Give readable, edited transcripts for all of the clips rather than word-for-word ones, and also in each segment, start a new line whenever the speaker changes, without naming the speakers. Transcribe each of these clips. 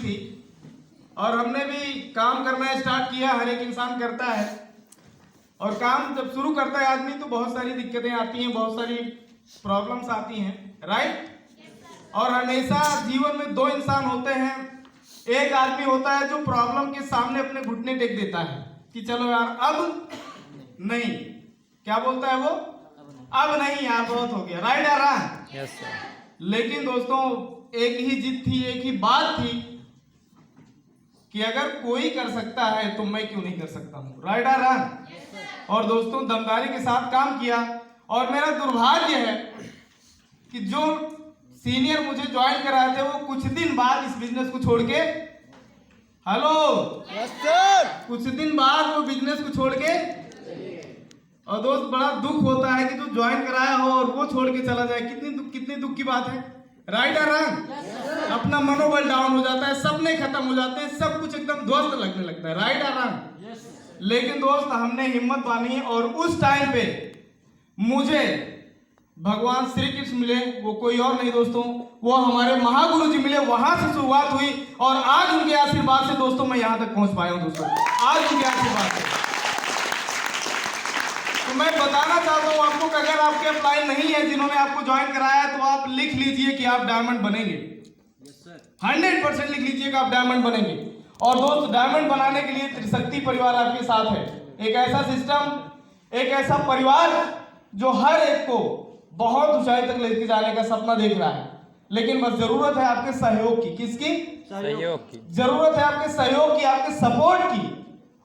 थी और हमने भी काम करना स्टार्ट किया। हर एक इंसान करता है और काम जब शुरू करता है आदमी तो बहुत सारी दिक्कतें आती हैं, बहुत सारी प्रॉब्लम्स आती हैं, राइट। और हमेशा जीवन में दो इंसान होते हैं। एक आदमी होता है जो प्रॉब्लम के सामने अपने घुटने टेक देता है कि चलो यार अब नहीं, क्या बोलता है वो, अब नहीं यार बहुत हो गया, राइट यार।
Yes sir.
लेकिन दोस्तों एक ही जिद थी, एक ही बात थी कि अगर कोई कर सकता है तो मैं क्यों नहीं कर सकता हूँ, राइट यार। और दोस्तों दमदारी के साथ काम किया और मेरा दुर्भाग्य है कि जो सीनियर मुझे ज्वाइन कराए थे वो कुछ दिन बाद इस बिजनेस को छोड़ के, हेलो
यस सर,
कुछ दिन बाद वो बिजनेस को छोड़ के, और दोस्त बड़ा दुख होता है कि जो ज्वाइन कराया हो और वो छोड़ के चला जाए। कितनी दुख की बात है, राइट और रॉन्ग। अपना मनोबल डाउन हो जाता है, सपने खत्म हो जाते हैं, सब कुछ एकदम ध्वस्त लगने लगता है, राइट और रॉन्ग। लेकिन दोस्त हमने हिम्मत बांधी और उस टाइम पे मुझे भगवान श्री कृष्ण मिले, वो कोई और नहीं दोस्तों, वो हमारे महागुरु जी मिले। वहां से शुरुआत हुई और आज उनके आशीर्वाद से दोस्तों मैं यहां तक पहुंच पाया हूं दोस्तों, आज उनके आशीर्वाद से। तो मैं बताना चाहता हूं आपको कि अगर आपके अपलाइन नहीं है जिन्होंने आपको ज्वाइन कराया तो आप लिख लीजिए कि आप डायमंड बनेंगे। 100% लिख लीजिए कि आप डायमंड बनेंगे। और दोस्त डायमंड बनाने के लिए त्रिशक्ति परिवार आपके साथ है। एक ऐसा सिस्टम, एक ऐसा परिवार जो हर एक को बहुत ऊंचाई तक लेके जाने का सपना देख रहा है। लेकिन बस जरूरत है आपके सहयोग की। किसकी?
सहयोग की।
जरूरत है आपके सहयोग की, आपके सपोर्ट की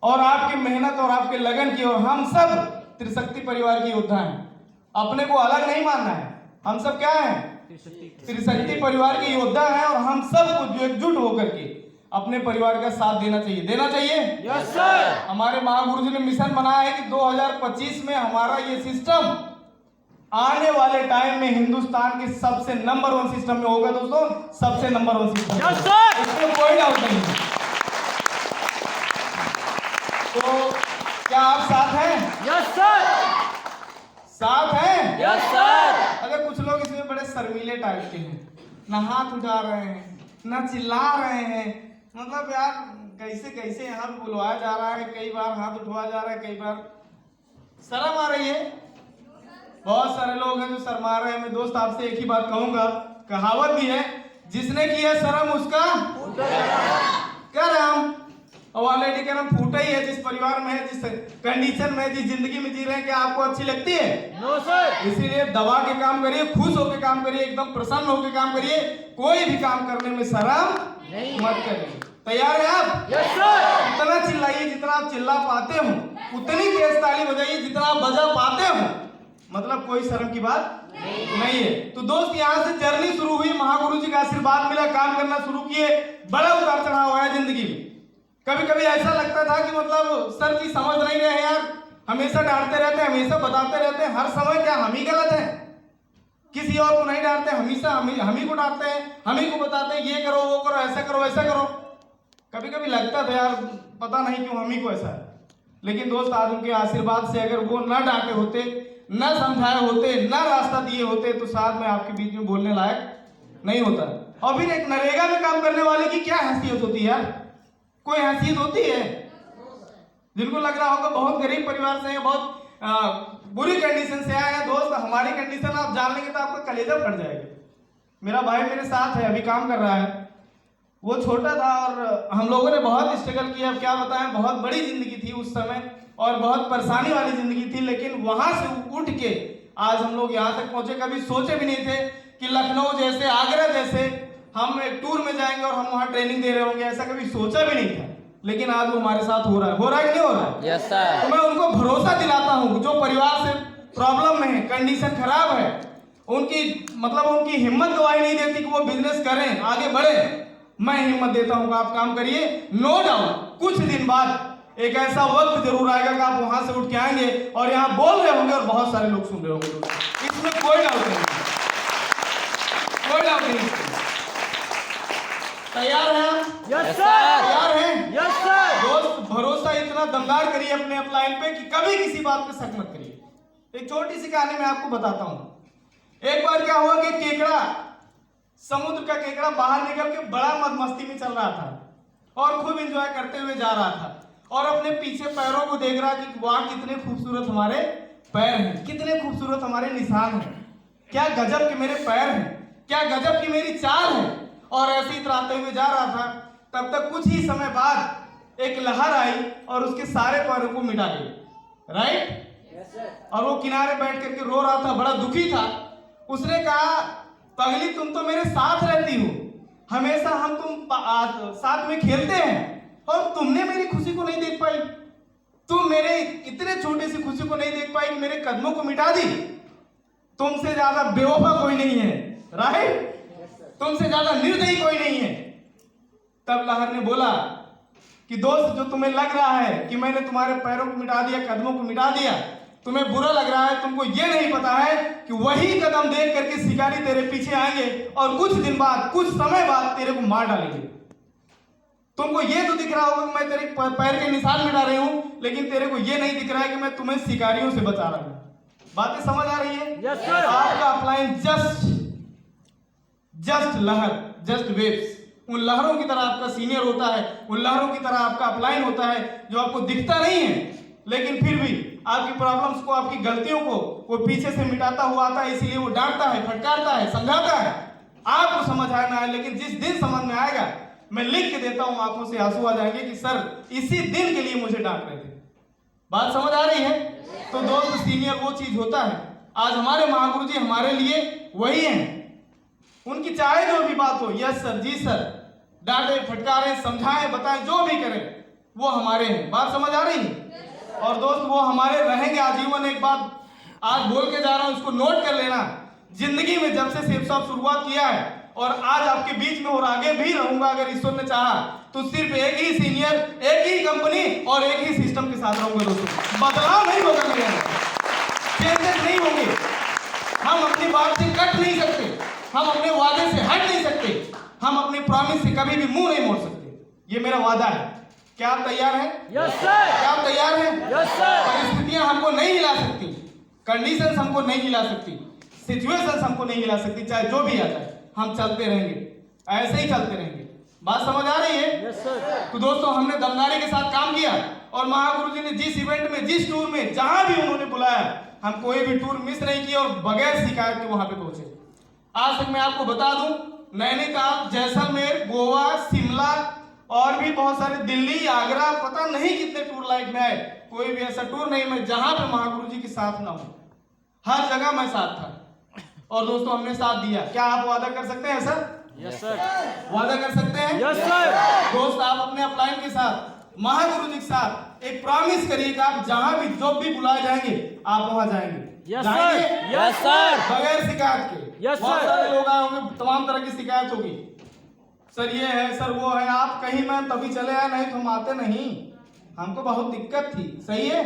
और आपकी मेहनत और आपके लगन की। और हम सब त्रिशक्ति परिवार के योद्धा हैं, अपने को अलग नहीं मानना है। हम सब क्या हैं? त्रिशक्ति परिवार के योद्धा हैं और हम सबको एकजुट होकर के अपने परिवार का साथ देना चाहिए, देना चाहिए।
Yes sir.
हमारे महागुरु जी ने मिशन बनाया है कि 2025 में हमारा ये सिस्टम आने वाले टाइम में हिंदुस्तान के सबसे नंबर 1 सिस्टम में होगा दोस्तों, सबसे नंबर 1 सिस्टम।
Yes sir.
इसमें कोई डाउट नहीं है। तो क्या आप साथ हैं?
Yes sir.
साथ हैं?
Yes sir.
अगर कुछ लोग इसमें बड़े शर्मीले टाइप के हैं, ना हाथ उठा रहे हैं, ना चिल्ला रहे हैं, मतलब यार कैसे कैसे यहाँ बुलवाया जा रहा है, कई बार हाथ उठवाया जा रहा है, कई बार शर्म आ रही है। बहुत सारे लोग हैं जो शर्मा रहे हैं। मैं दोस्त आपसे एक ही बात कहूंगा, कहावत भी है, जिसने किया शर्म उसका करम। और ऑलरेडी करम फूटा ही है। जिस परिवार में है, जिस कंडीशन में, जिस जिंदगी में जी रहे हैं, क्या आपको अच्छी लगती है?
No sir.
इसीलिए दबा के काम करिए, खुश होकर काम करिए, एकदम प्रसन्न होकर काम करिए। कोई भी काम करने में शर्म
नहीं
मत करिए। तैयार है आप?
Yes sir.
इतना चिल्लाइए जितना आप चिल्ला पाते हो, उतनी तेज ताली बजाइए जितना आप बजा पाते हो। मतलब कोई शर्म की बात नहीं है। तो दोस्त यहाँ से जर्नी शुरू हुई, महागुरु जी का आशीर्वाद मिला, काम करना शुरू किए, बड़ा उतार चढ़ाव आया जिंदगी में। कभी कभी ऐसा लगता था कि मतलब सर जी समझ नहीं रहे यार, हमेशा डांटते रहते हैं, हमेशा बताते रहते हैं, हर समय क्या हम ही गलत है? किसी और को नहीं डांटते, हमेशा हम ही को डांटते हैं, हम ही को बताते हैं ये करो वो करो, ऐसा करो वैसा करो। कभी कभी लगता था यार पता नहीं क्यों हम ही को ऐसा है। लेकिन दोस्त आज उनके आशीर्वाद से अगर वो न डांटे होते, न समझाए होते, न रास्ता दिए होते तो शायद मैं आपके बीच में बोलने लायक नहीं होता। और फिर एक नरेगा में काम करने वाले की क्या हैसियत होती है यार? कोई हैसियत होती है? जिनको लग रहा होगा बहुत गरीब परिवार से है, बहुत बुरी कंडीशन से आया है, दोस्त हमारी कंडीशन आप जान लेंगे तो आपका कलेजा फट जाएगा। मेरा भाई मेरे साथ है, अभी काम कर रहा है। वो छोटा था और हम लोगों ने बहुत स्ट्रगल किया। अब क्या बताएं, बहुत बड़ी जिंदगी थी उस समय और बहुत परेशानी वाली जिंदगी थी। लेकिन वहां से उठ के आज हम लोग यहाँ तक पहुंचे। कभी सोचे भी नहीं थे कि लखनऊ जैसे, आगरा जैसे हम एक टूर में जाएंगे और हम वहाँ ट्रेनिंग दे रहे होंगे, ऐसा कभी सोचा भी नहीं था। लेकिन आज वो हमारे साथ हो रहा है। हो रहा है कि नहीं हो रहा है?
Yes sir.
तो मैं उनको भरोसा दिलाता हूँ जो परिवार से प्रॉब्लम में है, कंडीशन खराब है, उनकी मतलब उनकी हिम्मत गवाही नहीं देती कि वो बिजनेस करें, आगे बढ़े। मैं हिम्मत देता हूं कि आप काम करिए। नो डाउट कुछ दिन बाद एक ऐसा वक्त जरूर आएगा कि आप वहां से उठ के आएंगे और यहाँ बोल रहे होंगे और बहुत सारे लोग सुन रहे होंगे। इसमें कोई डाउट नहीं, कोई डाउट नहीं। तैयार हैं?
Yes sir.
तैयार हैं?
Yes sir.
दोस्त भरोसा इतना दमदार करिए अपने अपलाइन पे कि कभी किसी बात पे शक मत करिए। एक छोटी सी कहानी मैं आपको बताता हूँ। एक बार क्या हुआ कि केकड़ा समुद्र का केकड़ा बाहर निकल के बड़ा मस्ती में चल रहा था और खूब एंजॉय करते हुए जा रहा था और अपने पीछे पैरों को देख रहा कि वाह कितने खूबसूरत हमारे पैर हैं, कितने खूबसूरत हमारे निशान हैं, क्या गजब के मेरे पैर हैं, क्या गजब की मेरी चाल है। और ऐसे ही इतराते हुए जा रहा था। तब तक कुछ ही समय बाद एक लहर आई और उसके सारे पैरों को मिटा गई। राइट। और वो किनारे बैठ करके रो रहा था, बड़ा दुखी था। उसने कहा, पगली तुम तो मेरे साथ रहती हो, हमेशा हम तुम साथ में खेलते हैं और तुमने मेरी खुशी को नहीं देख पाई, तुम मेरे इतने छोटे सी खुशी को नहीं देख पाई कि मेरे कदमों को मिटा दी। तुमसे ज्यादा बेवफा कोई नहीं है। राइट। तुमसे ज्यादा निर्दयी कोई नहीं है। तब लहर ने बोला कि दोस्त, जो तुम्हें लग रहा है कि मैंने तुम्हारे पैरों को मिटा दिया, कदमों को मिटा दिया, तुम्हें बुरा लग रहा है, तुमको ये नहीं पता है कि वही कदम देख करके शिकारी तेरे पीछे आएंगे और कुछ दिन बाद, कुछ समय बाद तेरे को मार डालेंगे। तुमको ये तो दिख रहा होगा कि मैं तेरे पैर के निशान मिटा रही हूं, लेकिन तेरे को ये नहीं दिख रहा है कि मैं तुम्हें शिकारियों से बचा रहा हूं। बातें समझ आ रही है?
Yes, sir.
आपका अपलाइन जस्ट लहर, जस्ट वेव्स, उन लहरों की तरह आपका सीनियर होता है, उन लहरों की तरह आपका अपलाइन होता है जो आपको दिखता नहीं है, लेकिन फिर भी आपकी प्रॉब्लम्स को, आपकी गलतियों को वो पीछे से मिटाता हुआ आता है। इसीलिए वो डांटता है, फटकारता है, समझाता है। आपको समझ आए ना आए, लेकिन जिस दिन समझ में आएगा, मैं लिख के देता हूं, आंखों से आंसू आ जाएंगे कि सर इसी दिन के लिए मुझे डांट रहे थे। बात समझ आ रही है? तो दोस्त, सीनियर वो चीज होता है। आज हमारे महागुरु जी हमारे लिए वही हैं। उनकी चाहे जो भी बात हो, यस सर, जी सर, डांटे, फटकारे, समझाएं, बताएं, जो भी करें, वो हमारे हैं। बात समझ आ रही है? और दोस्त, वो हमारे रहेंगे आजीवन। एक बात आज बोल के जा रहा हूं, इसको नोट कर लेना। जिंदगी में जब से सेफ साहब शुरुआत किया है और आज आपके बीच में और आगे भी रहूंगा, अगर ईश्वर ने चाहा तो सिर्फ एक ही सीनियर, एक ही कंपनी और एक ही सिस्टम के साथ रहूंगा दोस्तों। बदलाव नहीं होगा मेरे अंदर, चेंजेस नहीं होंगे। हम अपनी बात से कट नहीं सकते, हम अपने वादे से हट नहीं सकते, हम अपने प्रॉमिस से कभी भी मुंह नहीं मोड़ सकते। ये मेरा वादा है। क्या आप तैयार हैं?
Yes sir.
क्या आप तैयार हैं?
Yes sir.
परिस्थितियां हमको नहीं हिला सकती, कंडीशंस हमको नहीं हिला सकती, सिचुएशंस हमको नहीं हिला सकती, चाहे जो भी आ जाए, हम चलते रहेंगे, ऐसे ही चलते रहेंगे। बात समझ आ रही है?
Yes sir.
तो दोस्तों, हमने दमदारी के साथ काम किया और महागुरु जी ने जिस इवेंट में, जिस टूर में, जहां भी उन्होंने बुलाया, हम कोई भी टूर मिस नहीं किया और बगैर शिकायत के वहां पे पहुंचे। आज तक मैं आपको बता दूं, नैनीताल, जैसलमेर, गोवा, शिमला और भी बहुत सारे, दिल्ली, आगरा, पता नहीं कितने टूर लाइफ में आए, कोई भी ऐसा टूर नहीं मैं जहां पे महागुरु जी के साथ ना हूं। हर जगह मैं साथ था और दोस्तों हमने साथ दिया। क्या आप वादा कर सकते हैं सर?
Yes sir.
वादा कर सकते हैं?
Yes sir.
दोस्त, आप अपने अपलाइन के साथ, महागुरु जी के साथ एक प्रॉमिस करिए कि आप जहां भी, जो भी बुलाए जाएंगे, आप वहां जाएंगे।
यस
जाएंगे?
सर। Yes sir.
बगैर शिकायत के।
यस
बहुत
सर।
सारे लोग आए होंगे, तमाम तरह की शिकायत होगी, सर ये है, सर वो है। आप कहीं मैं तभी चले आए, नहीं तो हम आते नहीं, हमको बहुत दिक्कत थी। सही है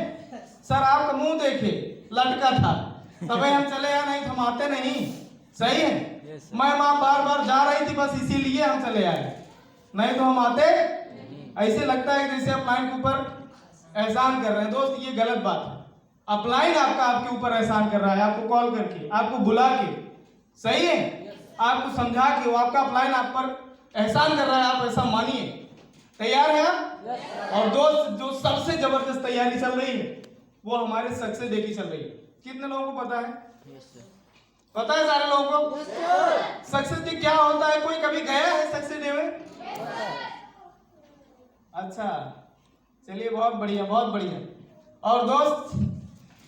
सर, आपका मुंह देखे लटका था, तभी हम चले आए, नहीं तो हम आते नहीं। सही है। मैं माँ बार बार जा रही थी, बस इसीलिए हम चले आए, नहीं तो हम आते। ऐसे लगता है जैसे अपलाइन के ऊपर एहसान कर रहे हैं। दोस्त, ये गलत बात है। अपलाइन आपका आपके ऊपर एहसान कर रहा है, आपको कॉल करके, आपको बुला के, सही है, आपको समझा के, वो आपका अपलाइन आप पर एहसान कर रहा है, आप ऐसा मानिए। तैयार है आप? और दोस्त, जो सबसे जबरदस्त तैयारी चल रही है वो हमारे सक्सेस डे की चल रही है। कितने लोगों को पता है? पता है सारे लोगों को? सक्सेस डे क्या होता है? कोई कभी गया है सक्सेस डे में? अच्छा, चलिए, बहुत बढ़िया, बहुत बढ़िया। और दोस्त,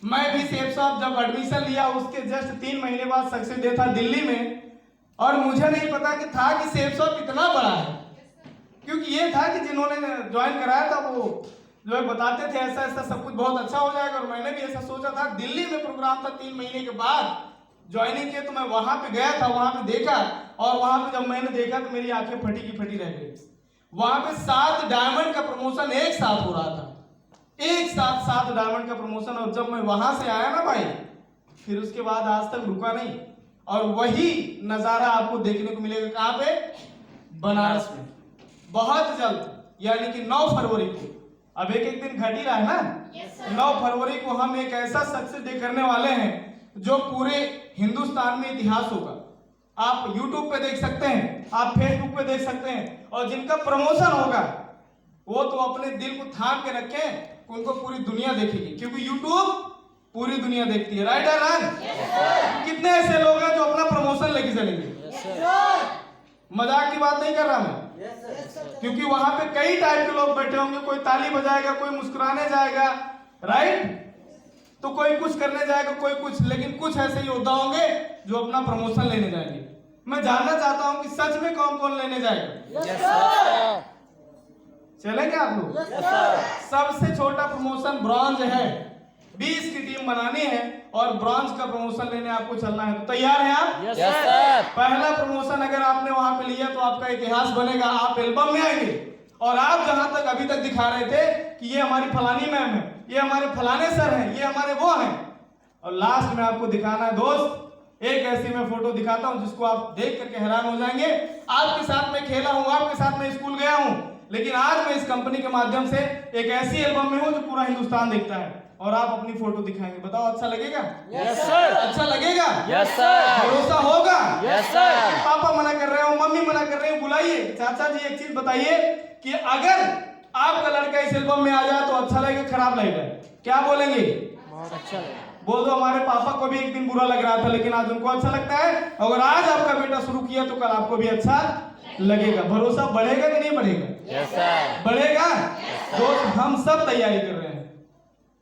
मैं भी सेफ साहब जब एडमिशन लिया उसके जस्ट 3 महीने बाद सक्सेस डे था दिल्ली में, और मुझे नहीं पता कि था कि सेफ साहब इतना बड़ा है, क्योंकि ये था कि जिन्होंने ज्वाइन कराया था वो जो है बताते थे ऐसा ऐसा सब कुछ बहुत अच्छा हो जाएगा, और मैंने भी ऐसा सोचा था। दिल्ली में प्रोग्राम था, 3 महीने के बाद ज्वाइनिंग किया, तो मैं वहां पे गया था, वहां पे देखा, और वहां पे जब मैंने देखा तो मेरी आंखें फटी की फटी रह गई। वहां पे 7 डायमंड का प्रमोशन एक साथ हो रहा था, एक साथ 7 डायमंड का प्रमोशन। और जब मैं वहां से आया ना भाई, फिर उसके बाद आज तक रुका नहीं, और वही नजारा आपको देखने को मिलेगा। कहां पे? बनारस में, बहुत जल्द, यानी कि 9 फरवरी को। अब एक दिन घट ही रहा है ना। 9 फरवरी को हम एक ऐसा सक्सेस डे करने वाले हैं जो पूरे हिंदुस्तान में इतिहास होगा। आप YouTube पे देख सकते हैं, आप Facebook पे देख सकते हैं, और जिनका प्रमोशन होगा वो तो अपने दिल को थाम के रखें, उनको पूरी दुनिया देखेगी, क्योंकि YouTube पूरी दुनिया देखती है। राइट है ना? कितने ऐसे लोग हैं जो अपना प्रमोशन लेके चलेंगे? मजाक की बात नहीं कर रहा मैं, क्योंकि वहां पे कई टाइप के लोग बैठे होंगे, कोई ताली बजाएगा, कोई मुस्कुराने जाएगा, राइट, तो कोई कुछ करने जाएगा, कोई कुछ, लेकिन कुछ ऐसे योद्धा होंगे जो अपना प्रमोशन लेने जाएंगे। मैं जानना चाहता हूं कि सच में कौन कौन लेने जाएगा? चलेंगे आप लोग? सबसे छोटा प्रमोशन ब्रॉन्ज है, 20 की टीम बनानी है और ब्रॉन्ज का प्रमोशन लेने आपको चलना है। तो तैयार हैं आप?
Yes sir.
पहला प्रमोशन अगर आपने वहां पे लिया तो आपका इतिहास बनेगा, आप एल्बम में आएंगे, और आप जहां तक अभी तक दिखा रहे थे कि ये हमारी फलानी मैम है, ये हमारे फलाने सर हैं, ये हमारे वो हैं, और लास्ट में आपको दिखाना है दोस्त, एक ऐसी मैं फोटो दिखाता हूं जिसको आप देख करके हैरान हो जाएंगे। आपके साथ मैं खेला हूं, आपके साथ मैं स्कूल गया हूं, लेकिन आज मैं इस कंपनी के माध्यम से एक ऐसी एल्बम में हूं जो पूरा हिंदुस्तान देखता है, और आप अपनी फोटो दिखाएंगे। बताओ अच्छा लगेगा?
Yes sir.
अच्छा लगेगा?
Yes sir.
भरोसा होगा?
Yes sir.
पापा मना कर रहे हो, मम्मी मना कर रहे हो, बुलाइए। चाचा जी एक चीज बताइए कि अगर आपका लड़का इस एल्बम में आ जाए तो अच्छा लगेगा, खराब लगेगा? क्या बोलेंगे?
बहुत अच्छा लगा।
बोल दो हमारे पापा को भी एक दिन बुरा लग रहा था, लेकिन आज उनको अच्छा लगता है। अगर आज आपका बेटा शुरू किया तो कल आपको भी अच्छा लगेगा। भरोसा बढ़ेगा कि नहीं बढ़ेगा?
Yes sir.
बढ़ेगा। दोस्त हम सब तैयारी कर रहे हैं,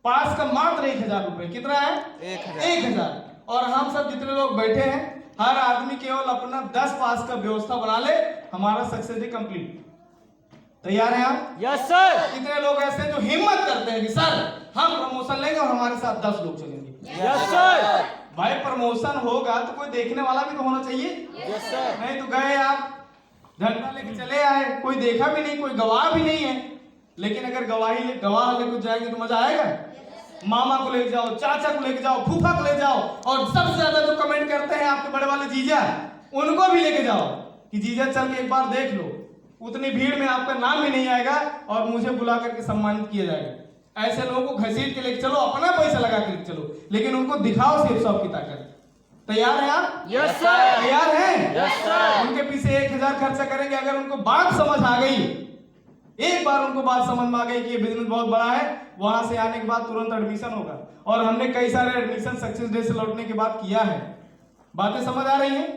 पास का मात्र 1000 रुपए। कितना है? 1000। और हम सब जितने लोग बैठे हैं, हर आदमी केवल अपना 10 पास का व्यवस्था बना ले, हमारा सक्सेस कंप्लीट। तैयार हैं आप?
Yes sir.
कितने लोग ऐसे जो हिम्मत करते हैं कि सर हम प्रमोशन लेंगे और हमारे साथ 10 लोग चलेंगे?
Yes sir.
भाई प्रमोशन होगा तो कोई देखने वाला भी तो होना चाहिए।
Yes sir.
नहीं तो गए आप झंडा लेके चले आए, कोई देखा भी नहीं, कोई गवाह भी नहीं है। लेकिन अगर गवाह लेके जाएंगे तो मजा आएगा। मामा को लेके जाओ, चाचा को लेके जाओ, फूफा को ले जाओ, और सबसे ज्यादा जो कमेंट करते हैं आपके बड़े वाले जीजा, उनको भी लेके जाओ कि जीजा चल के एक बार देख लो। उतनी भीड़ में आपका नाम भी नहीं आएगा और मुझे बुला करके सम्मानित किया जाएगा। ऐसे लोगों को घसीट के लेके चलो, अपना पैसा लगा के लेके चलो, लेकिन उनको दिखाओ सिर्फ सबकी ताकत। तैयार हैं आप?
Yes sir.
तैयार हैं?
Yes sir.
उनके पीछे 1000 खर्चा करेंगे। अगर उनको बात समझ आ गई, एक बार उनको बात समझ में आ गई कि ये बिजनेस बहुत बड़ा है, वहां से आने के बाद तुरंत एडमिशन होगा। और हमने कई सारे एडमिशन सक्सेस डे से लौटने के बाद किया है। बातें समझ आ रही हैं?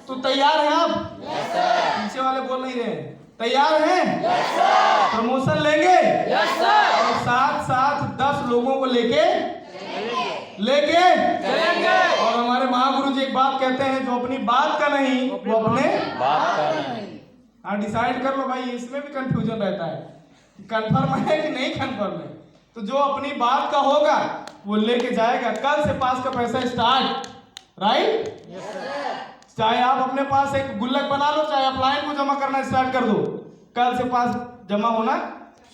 तो तैयार हैं आप?
Yes sir.
पीछे वाले बोल नहीं रहे। तैयार हैं?
Yes sir.
प्रमोशन लेंगे?
Yes sir.
और साथ साथ 10 लोगों को लेके
चलेंगे।
और हमारे महागुरु जी एक बात कहते हैं, जो अपनी बात का नहीं वो अपने
बात का नहीं।
हाँ डिसाइड कर लो भाई, इसमें भी कंफ्यूजन रहता है, कंफर्म है कि नहीं कंफर्म है। तो जो अपनी बात का होगा वो लेके जाएगा। कल से पास का पैसा स्टार्ट, राइट? चाहे आप अपने पास एक गुल्लक बना लो, चाहे आप लाइन को जमा करना स्टार्ट कर दो, कल से पास जमा होना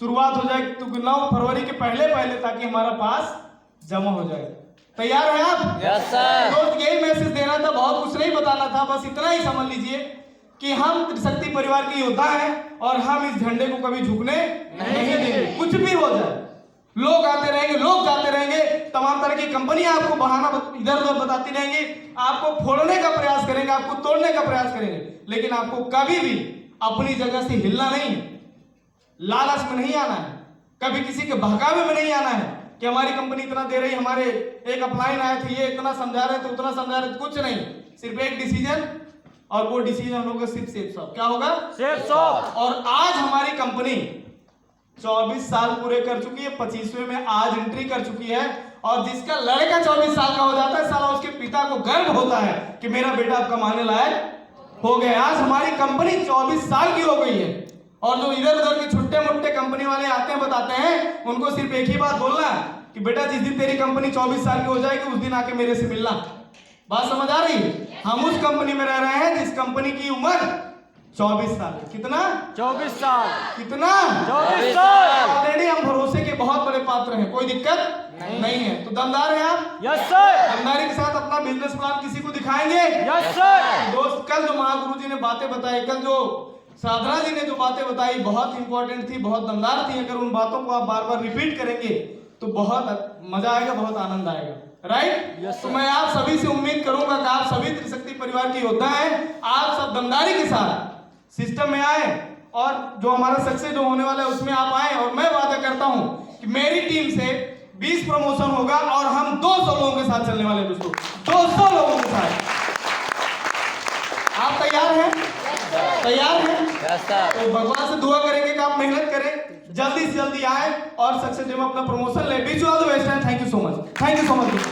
शुरुआत हो जाए। तो 9 फरवरी के पहले ताकि हमारा पास जमा हो जाए। तैयार हैं आप?
Yes sir.
दोस्त यही मैसेज देना था, बहुत कुछ नहीं बताना था, बस इतना ही समझ लीजिए कि हम त्रिशक्ति परिवार के योद्धा हैं और हम इस झंडे को कभी झुकने नहीं देंगे। कुछ भी हो जाए, लोग आते रहेंगे, लोग जाते रहेंगे, तमाम तरह की कंपनियां आपको बहाना इधर उधर बताती रहेंगी, आपको फोड़ने का प्रयास करेंगे, आपको तोड़ने का प्रयास करेंगे, लेकिन आपको कभी भी अपनी जगह से हिलना नहीं है, लालच में नहीं आना है, कभी किसी के बहकावे में नहीं आना है कि हमारी कंपनी इतना दे रही, हमारे एक अपलाइन आए थे, ये इतना समझा रहे थे, उतना समझा रहे थे, कुछ नहीं। सिर्फ एक डिसीजन, और वो डिसीजन होगा सिर्फ सेफ शॉप। क्या होगा?
Safe shop.
और आज हमारी कंपनी 24 साल पूरे कर चुकी है, 25वें में आज एंट्री कर चुकी है। और जिसका लड़का 24 साल का हो जाता है, साला उसके पिता को गर्व होता है कि मेरा बेटा अब कमाने लायक हो गया। आज हमारी कंपनी 24 साल की हो गई है। और जो इधर उधर के छुट्टे मुट्टे कंपनी वाले आते हैं, बताते हैं, उनको सिर्फ एक ही बात बोलना कि बेटा जिस दिन तेरी कंपनी 24 साल की हो जाएगी उस दिन आके मेरे से मिलना। बात समझ आ रही है? हम उस कंपनी में रह रहे हैं जिस कंपनी की उम्र 24 साल। कितना?
24 साल।
कितना?
24 साल।
ऑलरेडी हम भरोसे के बहुत बड़े पात्र हैं, कोई दिक्कत नहीं है। तो दमदार हैं आप?
Yes sir.
दमदारी के साथ अपना बिजनेस प्लान किसी को दिखाएंगे?
Yes sir.
दोस्त कल जो महागुरु जी ने बातें बताई, कल जो साधना जी ने जो बातें बताई, बहुत इंपॉर्टेंट थी, बहुत दमदार थी। अगर उन बातों को आप बार बार रिपीट करेंगे तो बहुत मजा आएगा, बहुत आनंद आएगा। राइट।
Yes,
तो
sir.
मैं आप सभी से उम्मीद करूंगा कि आप सभी त्रिशक्ति परिवार के योद्धा हैं। आप सब दमदारी के साथ सिस्टम में आए और जो हमारा सक्सेस जो होने वाला है उसमें आप आए, और मैं वादा करता हूं कि मेरी टीम से 20 प्रमोशन होगा और हम 200 लोगों के साथ चलने वाले हैं दोस्तों, 200 लोगों के साथ। आप तैयार हैं? तैयार हैं?
Yes sir.
तो भगवान से दुआ करेंगे कि आप मेहनत करें, जल्दी से जल्दी आए और सक्सेस डे में अपना प्रमोशन ले। Wish you all the best and thank you so much. Thank you so much.